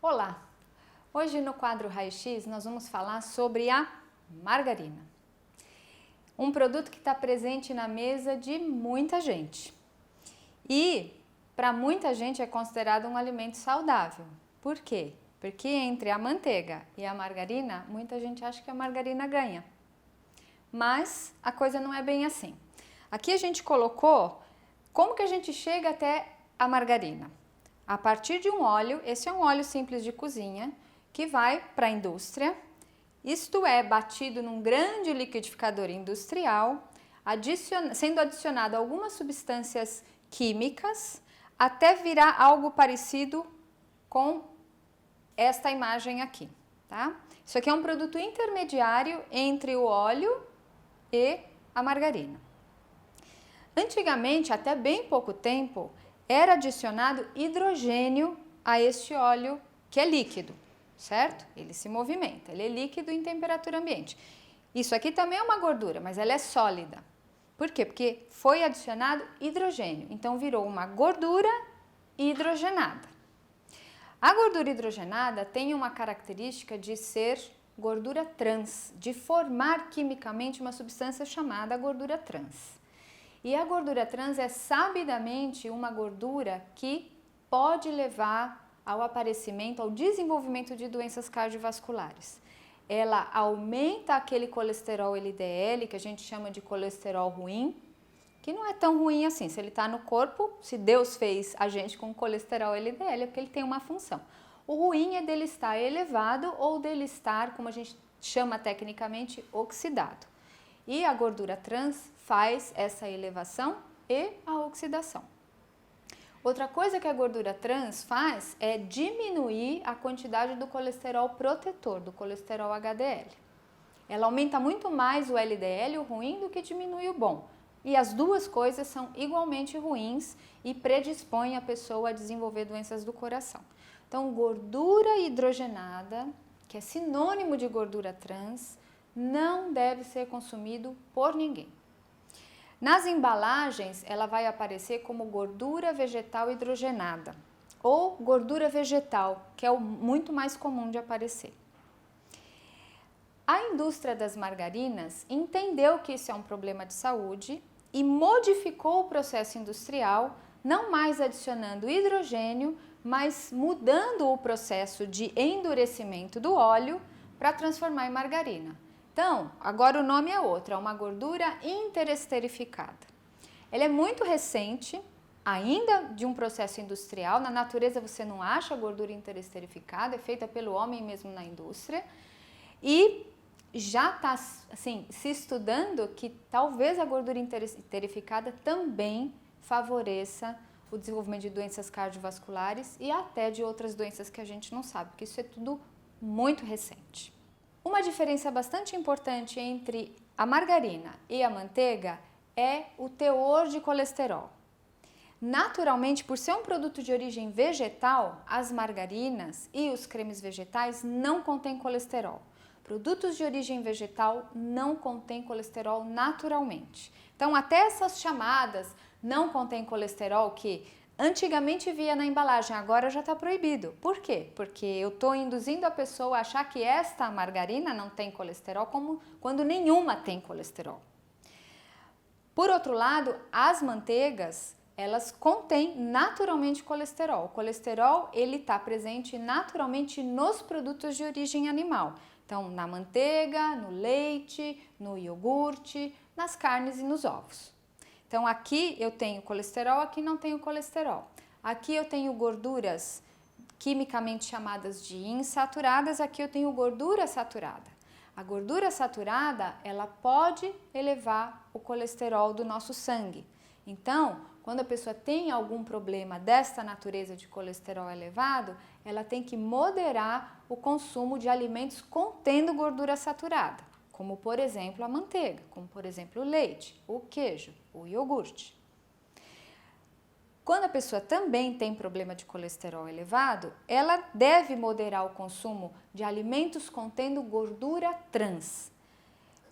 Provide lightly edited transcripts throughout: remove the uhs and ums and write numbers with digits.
Olá! Hoje no quadro Raio-X nós vamos falar sobre a margarina. Um produto que está presente na mesa de muita gente. E para muita gente é considerado um alimento saudável. Por quê? Porque entre a manteiga e a margarina, muita gente acha que a margarina ganha. Mas a coisa não é bem assim. Aqui a gente colocou como que a gente chega até a margarina. A partir de um óleo, esse é um óleo simples de cozinha, que vai para a indústria, isto é, batido num grande liquidificador industrial, sendo adicionado algumas substâncias químicas, até virar algo parecido com esta imagem aqui, tá? Isso aqui é um produto intermediário entre o óleo e a margarina. Antigamente, até bem pouco tempo, era adicionado hidrogênio a este óleo que é líquido, certo? Ele se movimenta, ele é líquido em temperatura ambiente. Isso aqui também é uma gordura, mas ela é sólida. Por quê? Porque foi adicionado hidrogênio, então virou uma gordura hidrogenada. A gordura hidrogenada tem uma característica de ser gordura trans, de formar quimicamente uma substância chamada gordura trans. E a gordura trans é sabidamente uma gordura que pode levar ao aparecimento, ao desenvolvimento de doenças cardiovasculares. Ela aumenta aquele colesterol LDL, que a gente chama de colesterol ruim, que não é tão ruim assim. Se ele está no corpo, se Deus fez a gente com colesterol LDL, é porque ele tem uma função. O ruim é dele estar elevado ou dele estar, como a gente chama tecnicamente, oxidado. E a gordura trans faz essa elevação e a oxidação. Outra coisa que a gordura trans faz é diminuir a quantidade do colesterol protetor, do colesterol HDL. Ela aumenta muito mais o LDL, o ruim, do que diminui o bom. E as duas coisas são igualmente ruins e predispõem a pessoa a desenvolver doenças do coração. Então, gordura hidrogenada, que é sinônimo de gordura trans, não deve ser consumido por ninguém. Nas embalagens, ela vai aparecer como gordura vegetal hidrogenada ou gordura vegetal, que é o muito mais comum de aparecer. A indústria das margarinas entendeu que isso é um problema de saúde e modificou o processo industrial, não mais adicionando hidrogênio, mas mudando o processo de endurecimento do óleo para transformar em margarina. Então, agora o nome é outro, é uma gordura interesterificada. Ela é muito recente, ainda de um processo industrial. Na natureza você não acha gordura interesterificada, é feita pelo homem mesmo na indústria. E já está assim, se estudando que talvez a gordura interesterificada também favoreça o desenvolvimento de doenças cardiovasculares e até de outras doenças que a gente não sabe, porque isso é tudo muito recente. Uma diferença bastante importante entre a margarina e a manteiga é o teor de colesterol. Naturalmente, por ser um produto de origem vegetal, as margarinas e os cremes vegetais não contêm colesterol. Produtos de origem vegetal não contêm colesterol naturalmente. Então, até essas chamadas não contém colesterol que antigamente via na embalagem, agora já está proibido. Por quê? Porque eu estou induzindo a pessoa a achar que esta margarina não tem colesterol, como quando nenhuma tem colesterol. Por outro lado, as manteigas, elas contêm naturalmente colesterol. O colesterol, ele está presente naturalmente nos produtos de origem animal. Então, na manteiga, no leite, no iogurte, nas carnes e nos ovos. Então, aqui eu tenho colesterol, aqui não tenho colesterol. Aqui eu tenho gorduras quimicamente chamadas de insaturadas, aqui eu tenho gordura saturada. A gordura saturada, ela pode elevar o colesterol do nosso sangue. Então, quando a pessoa tem algum problema desta natureza de colesterol elevado, ela tem que moderar o consumo de alimentos contendo gordura saturada, como por exemplo a manteiga, como por exemplo o leite, o queijo, o iogurte. Quando a pessoa também tem problema de colesterol elevado, ela deve moderar o consumo de alimentos contendo gordura trans.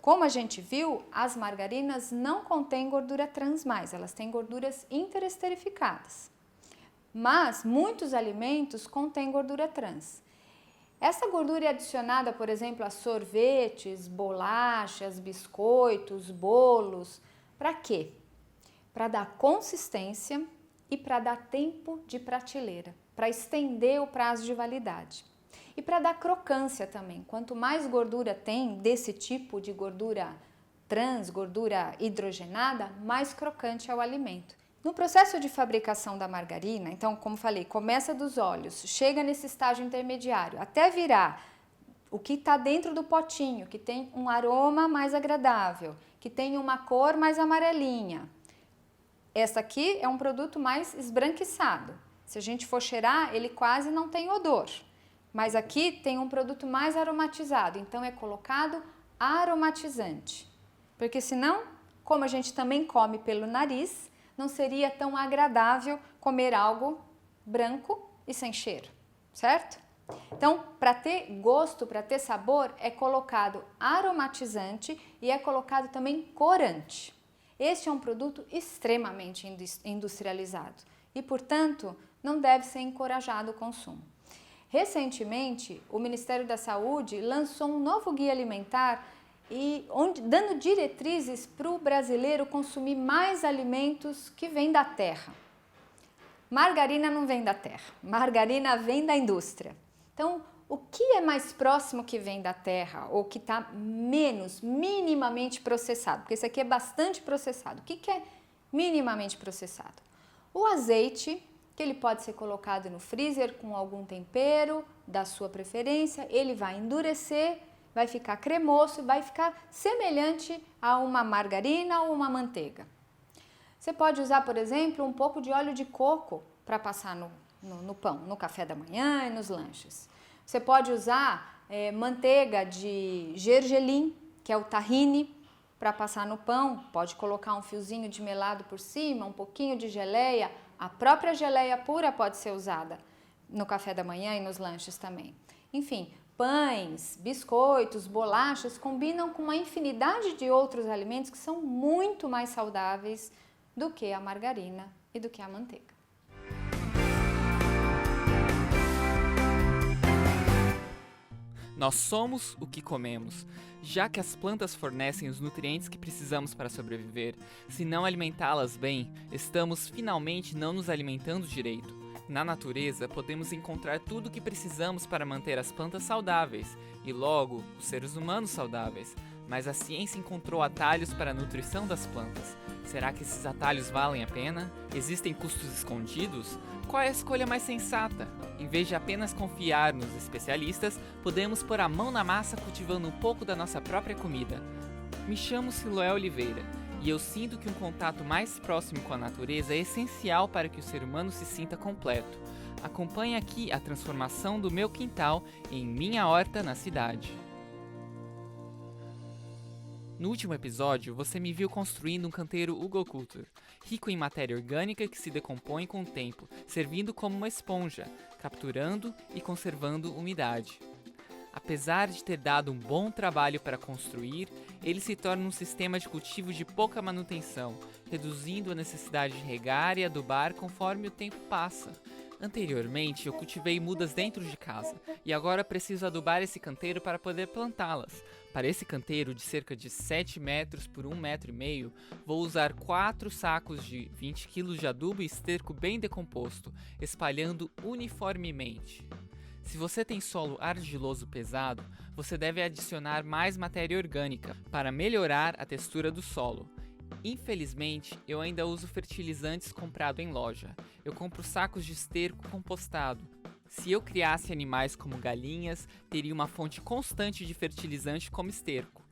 Como a gente viu, as margarinas não contêm gordura trans mais, elas têm gorduras interesterificadas. Mas muitos alimentos contêm gordura trans. Essa gordura é adicionada, por exemplo, a sorvetes, bolachas, biscoitos, bolos. Para quê? Para dar consistência e para dar tempo de prateleira, para estender o prazo de validade. E para dar crocância também. Quanto mais gordura tem desse tipo de gordura trans, gordura hidrogenada, mais crocante é o alimento. No processo de fabricação da margarina, então, como falei, começa dos óleos, chega nesse estágio intermediário, até virar o que está dentro do potinho, que tem um aroma mais agradável, que tem uma cor mais amarelinha. Essa aqui é um produto mais esbranquiçado. Se a gente for cheirar, ele quase não tem odor. Mas aqui tem um produto mais aromatizado, então é colocado aromatizante. Porque senão, como a gente também come pelo nariz, não seria tão agradável comer algo branco e sem cheiro, certo? Então, para ter gosto, para ter sabor, é colocado aromatizante e é colocado também corante. Este é um produto extremamente industrializado e, portanto, não deve ser encorajado o consumo. Recentemente, o Ministério da Saúde lançou um novo guia alimentar dando diretrizes para o brasileiro consumir mais alimentos que vêm da terra. Margarina não vem da terra, margarina vem da indústria. Então, o que é mais próximo que vem da terra ou que está minimamente processado? Porque esse aqui é bastante processado. O que é minimamente processado? O azeite, que ele pode ser colocado no freezer com algum tempero da sua preferência, ele vai endurecer, vai ficar cremoso, vai ficar semelhante a uma margarina ou uma manteiga. Você pode usar, por exemplo, um pouco de óleo de coco para passar no pão, no café da manhã e nos lanches. Você pode usar manteiga de gergelim, que é o tahine, para passar no pão. Pode colocar um fiozinho de melado por cima, um pouquinho de geleia. A própria geleia pura pode ser usada no café da manhã e nos lanches também. Enfim, pães, biscoitos, bolachas combinam com uma infinidade de outros alimentos que são muito mais saudáveis do que a margarina e do que a manteiga. Nós somos o que comemos. Já que as plantas fornecem os nutrientes que precisamos para sobreviver, se não alimentá-las bem, estamos finalmente não nos alimentando direito. Na natureza, podemos encontrar tudo o que precisamos para manter as plantas saudáveis e, logo, os seres humanos saudáveis. Mas a ciência encontrou atalhos para a nutrição das plantas. Será que esses atalhos valem a pena? Existem custos escondidos? Qual é a escolha mais sensata? Em vez de apenas confiar nos especialistas, podemos pôr a mão na massa cultivando um pouco da nossa própria comida. Me chamo Siloé Oliveira e eu sinto que um contato mais próximo com a natureza é essencial para que o ser humano se sinta completo. Acompanhe aqui a transformação do meu quintal em minha horta na cidade. No último episódio, você me viu construindo um canteiro Hugelkultur, rico em matéria orgânica que se decompõe com o tempo, servindo como uma esponja, capturando e conservando umidade. Apesar de ter dado um bom trabalho para construir, ele se torna um sistema de cultivo de pouca manutenção, reduzindo a necessidade de regar e adubar conforme o tempo passa. Anteriormente, eu cultivei mudas dentro de casa, e agora preciso adubar esse canteiro para poder plantá-las. Para esse canteiro de cerca de 7 metros por 1,5 metros, vou usar 4 sacos de 20 kg de adubo e esterco bem decomposto, espalhando uniformemente. Se você tem solo argiloso pesado, você deve adicionar mais matéria orgânica para melhorar a textura do solo. Infelizmente, eu ainda uso fertilizantes comprados em loja. Eu compro sacos de esterco compostado. Se eu criasse animais como galinhas, teria uma fonte constante de fertilizante como esterco.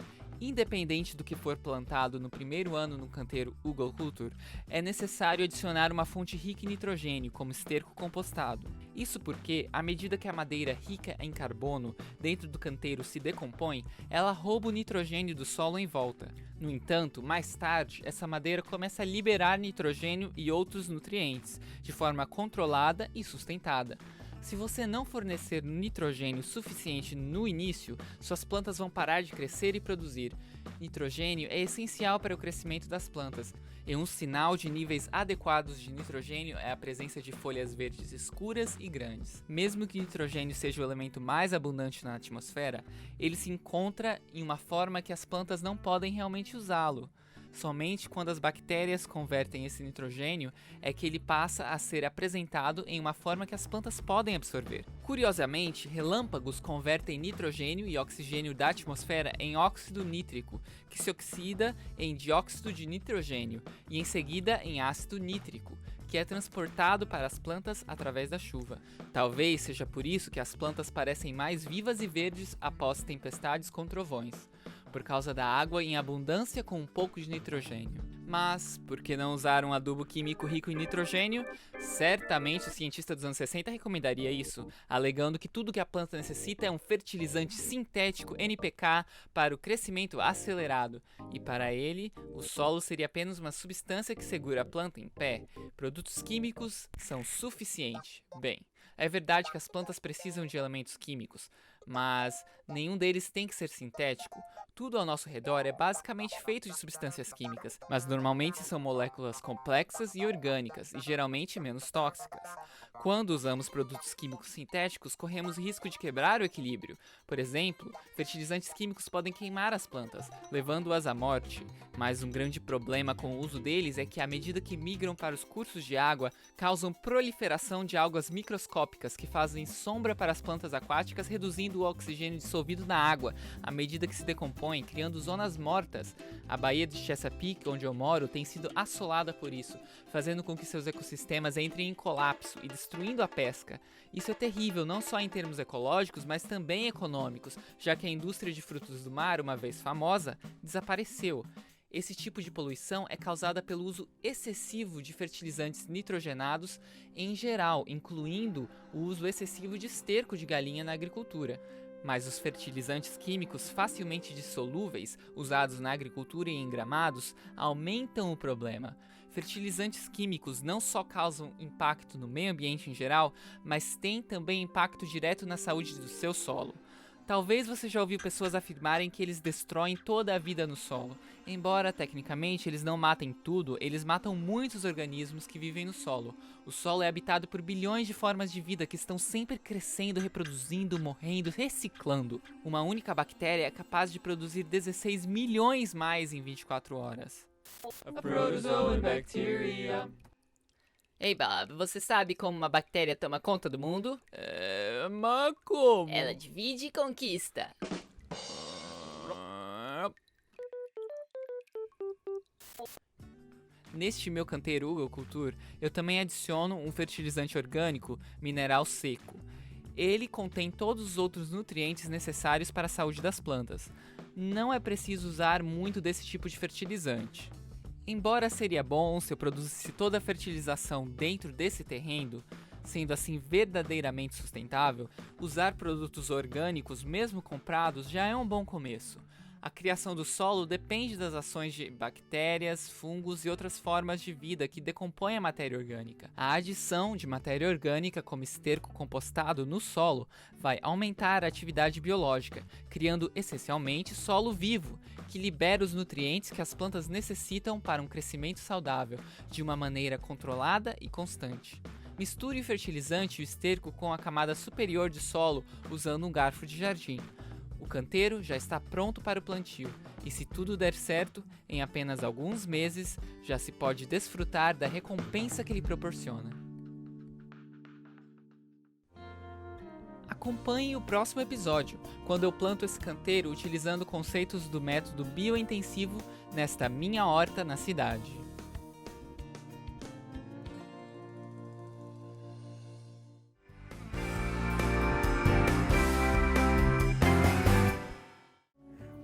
Independente do que for plantado no primeiro ano no canteiro Hugelkultur, é necessário adicionar uma fonte rica em nitrogênio, como esterco compostado. Isso porque, à medida que a madeira rica em carbono dentro do canteiro se decompõe, ela rouba o nitrogênio do solo em volta. No entanto, mais tarde, essa madeira começa a liberar nitrogênio e outros nutrientes, de forma controlada e sustentada. Se você não fornecer nitrogênio suficiente no início, suas plantas vão parar de crescer e produzir. Nitrogênio é essencial para o crescimento das plantas. E um sinal de níveis adequados de nitrogênio é a presença de folhas verdes escuras e grandes. Mesmo que o nitrogênio seja o elemento mais abundante na atmosfera, ele se encontra em uma forma que as plantas não podem realmente usá-lo. Somente quando as bactérias convertem esse nitrogênio é que ele passa a ser apresentado em uma forma que as plantas podem absorver. Curiosamente, relâmpagos convertem nitrogênio e oxigênio da atmosfera em óxido nítrico, que se oxida em dióxido de nitrogênio e em seguida em ácido nítrico, que é transportado para as plantas através da chuva. Talvez seja por isso que as plantas parecem mais vivas e verdes após tempestades com trovões, por causa da água em abundância com um pouco de nitrogênio. Mas, por que não usar um adubo químico rico em nitrogênio? Certamente o cientista dos anos 60 recomendaria isso, alegando que tudo que a planta necessita é um fertilizante sintético NPK para o crescimento acelerado, e para ele, o solo seria apenas uma substância que segura a planta em pé. Produtos químicos são suficientes. Bem, é verdade que as plantas precisam de elementos químicos, mas nenhum deles tem que ser sintético. Tudo ao nosso redor é basicamente feito de substâncias químicas, mas normalmente são moléculas complexas e orgânicas, e geralmente menos tóxicas. Quando usamos produtos químicos sintéticos, corremos risco de quebrar o equilíbrio. Por exemplo, fertilizantes químicos podem queimar as plantas, levando-as à morte. Mas um grande problema com o uso deles é que, à medida que migram para os cursos de água, causam proliferação de algas microscópicas que fazem sombra para as plantas aquáticas, reduzindo o oxigênio dissolvido na água à medida que se decompõe, criando zonas mortas. A Baía de Chesapeake, onde eu moro, tem sido assolada por isso, fazendo com que seus ecossistemas entrem em colapso e destruindo a pesca. Isso é terrível não só em termos ecológicos, mas também econômicos, já que a indústria de frutos do mar, uma vez famosa, desapareceu. Esse tipo de poluição é causada pelo uso excessivo de fertilizantes nitrogenados em geral, incluindo o uso excessivo de esterco de galinha na agricultura. Mas os fertilizantes químicos facilmente dissolúveis, usados na agricultura e em gramados, aumentam o problema. Fertilizantes químicos não só causam impacto no meio ambiente em geral, mas têm também impacto direto na saúde do seu solo. Talvez você já ouviu pessoas afirmarem que eles destroem toda a vida no solo. Embora, tecnicamente, eles não matem tudo, eles matam muitos organismos que vivem no solo. O solo é habitado por bilhões de formas de vida que estão sempre crescendo, reproduzindo, morrendo, reciclando. Uma única bactéria é capaz de produzir 16 milhões mais em 24 horas. A protozoan bacteria. Ei, Bob, você sabe como uma bactéria toma conta do mundo? Mas como? Ela divide e conquista. Neste meu canteiro Ugoculture, eu também adiciono um fertilizante orgânico mineral seco. Ele contém todos os outros nutrientes necessários para a saúde das plantas. Não é preciso usar muito desse tipo de fertilizante. Embora seria bom se eu produzisse toda a fertilização dentro desse terreno, sendo assim verdadeiramente sustentável, usar produtos orgânicos, mesmo comprados, já é um bom começo. A criação do solo depende das ações de bactérias, fungos e outras formas de vida que decompõem a matéria orgânica. A adição de matéria orgânica como esterco compostado no solo vai aumentar a atividade biológica, criando essencialmente solo vivo, que libera os nutrientes que as plantas necessitam para um crescimento saudável, de uma maneira controlada e constante. Misture o fertilizante e o esterco com a camada superior de solo usando um garfo de jardim. O canteiro já está pronto para o plantio, e se tudo der certo, em apenas alguns meses já se pode desfrutar da recompensa que ele proporciona. Acompanhe o próximo episódio, quando eu planto esse canteiro utilizando conceitos do método biointensivo nesta minha horta na cidade.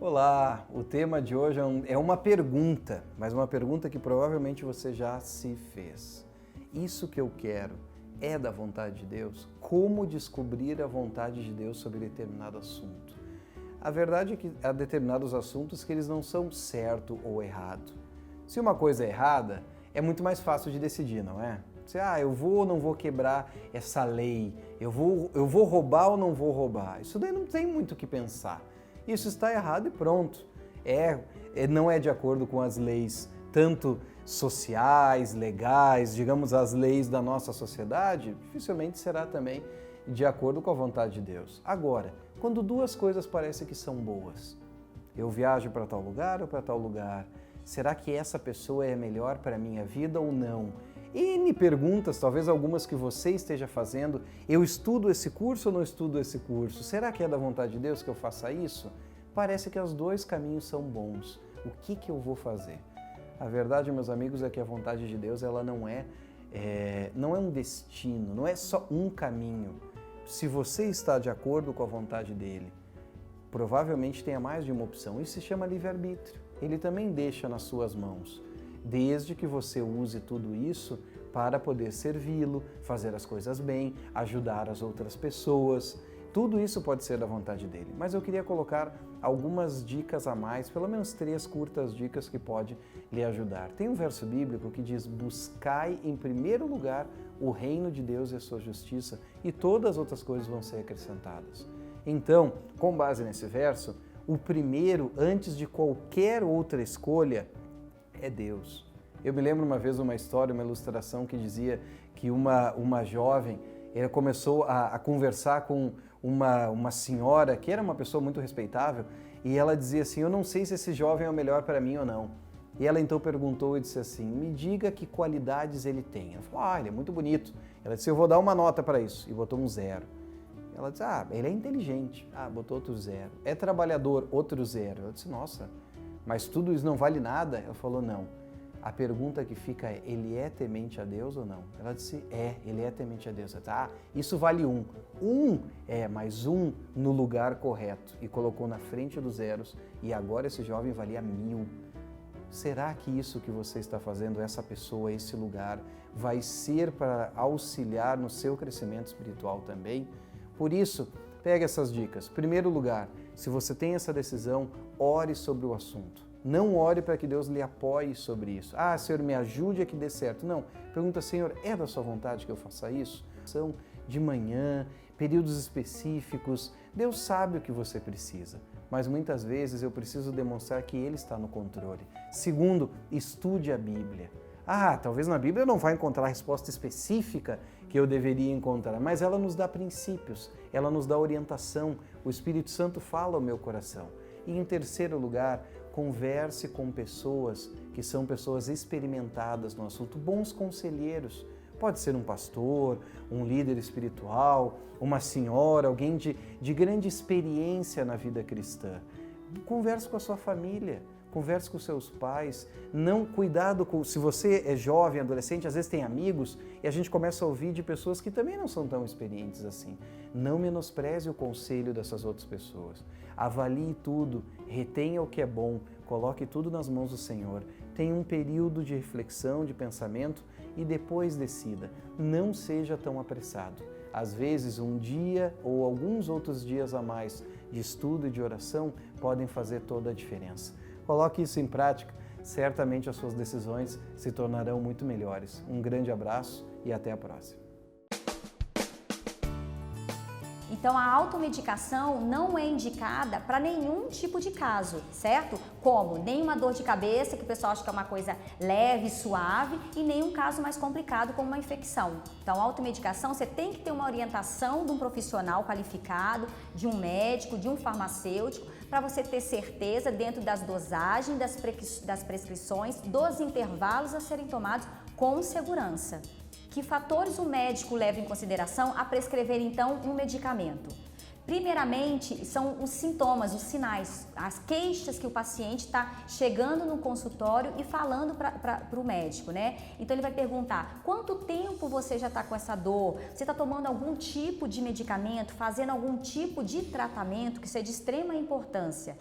Olá, o tema de hoje é uma pergunta, mas uma pergunta que provavelmente você já se fez. Isso que eu quero é da vontade de Deus? Como descobrir a vontade de Deus sobre determinado assunto? A verdade é que há determinados assuntos que eles não são certo ou errado. Se uma coisa é errada, é muito mais fácil de decidir, não é? Você, eu vou ou não vou quebrar essa lei? Eu vou roubar ou não vou roubar? Isso daí não tem muito o que pensar. Isso está errado e pronto. Não é de acordo com as leis, tanto sociais, legais, digamos as leis da nossa sociedade, dificilmente será também de acordo com a vontade de Deus. Agora, quando duas coisas parecem que são boas, eu viajo para tal lugar ou para tal lugar, será que essa pessoa é melhor para a minha vida ou não? N perguntas, talvez algumas que você esteja fazendo, eu estudo esse curso ou não estudo esse curso? Será que é da vontade de Deus que eu faça isso? Parece que os dois caminhos são bons. O que eu vou fazer? A verdade, meus amigos, é que a vontade de Deus ela não é um destino, não é só um caminho. Se você está de acordo com a vontade dele, provavelmente tenha mais de uma opção. Isso se chama livre-arbítrio. Ele também deixa nas suas mãos, desde que você use tudo isso para poder servi-lo, fazer as coisas bem, ajudar as outras pessoas. Tudo isso pode ser da vontade dele. Mas eu queria colocar algumas dicas a mais, pelo menos 3 curtas dicas que pode lhe ajudar. Tem um verso bíblico que diz: buscai em primeiro lugar o reino de Deus e a sua justiça, e todas as outras coisas vão ser acrescentadas. Então, com base nesse verso, o primeiro, antes de qualquer outra escolha, é Deus. Eu me lembro uma vez uma história, uma ilustração que dizia que uma jovem ela começou a conversar com uma senhora que era uma pessoa muito respeitável, e ela dizia assim: eu não sei se esse jovem é o melhor para mim ou não. E ela então perguntou e disse assim: me diga que qualidades ele tem. Ela falou: ele é muito bonito. Ela disse: eu vou dar uma nota para isso. E botou um 0. Ela disse: ele é inteligente. Botou outro 0. É trabalhador, outro 0. Ela disse: nossa, mas tudo isso não vale nada? Ela falou: não. A pergunta que fica é: ele é temente a Deus ou não? Ela disse: ele é temente a Deus. Ela disse: isso vale 1. Mas 1 no lugar correto. E colocou na frente dos zeros, e agora esse jovem valia 1000. Será que isso que você está fazendo, essa pessoa, esse lugar, vai ser para auxiliar no seu crescimento espiritual também? Por isso, pegue essas dicas. Primeiro lugar, se você tem essa decisão, ore sobre o assunto. Não ore para que Deus lhe apoie sobre isso. Senhor, me ajude a que dê certo. Não. Pergunta: Senhor, é da sua vontade que eu faça isso? São de manhã, períodos específicos. Deus sabe o que você precisa, mas muitas vezes eu preciso demonstrar que Ele está no controle. Segundo, estude a Bíblia. Talvez na Bíblia eu não vá encontrar a resposta específica que eu deveria encontrar, mas ela nos dá princípios, ela nos dá orientação. O Espírito Santo fala ao meu coração. E em terceiro lugar, converse com pessoas que são pessoas experimentadas no assunto, bons conselheiros. Pode ser um pastor, um líder espiritual, uma senhora, alguém de grande experiência na vida cristã. Converse com a sua família, converse com seus pais. Se você é jovem, adolescente, às vezes tem amigos e a gente começa a ouvir de pessoas que também não são tão experientes assim. Não menospreze o conselho dessas outras pessoas. Avalie tudo, retenha o que é bom, coloque tudo nas mãos do Senhor. Tenha um período de reflexão, de pensamento e depois decida. Não seja tão apressado. Às vezes, um dia ou alguns outros dias a mais de estudo e de oração podem fazer toda a diferença. Coloque isso em prática, certamente as suas decisões se tornarão muito melhores. Um grande abraço e até a próxima. Então, a automedicação não é indicada para nenhum tipo de caso, certo? Como nenhuma dor de cabeça, que o pessoal acha que é uma coisa leve, suave, e nenhum caso mais complicado como uma infecção. Então, a automedicação, você tem que ter uma orientação de um profissional qualificado, de um médico, de um farmacêutico, para você ter certeza dentro das dosagens, das prescrições, dos intervalos a serem tomados com segurança. Que fatores o médico leva em consideração a prescrever, então, um medicamento? Primeiramente, são os sintomas, os sinais, as queixas que o paciente está chegando no consultório e falando para o médico, né? Então, ele vai perguntar: quanto tempo você já está com essa dor? Você está tomando algum tipo de medicamento, fazendo algum tipo de tratamento, que isso é de extrema importância.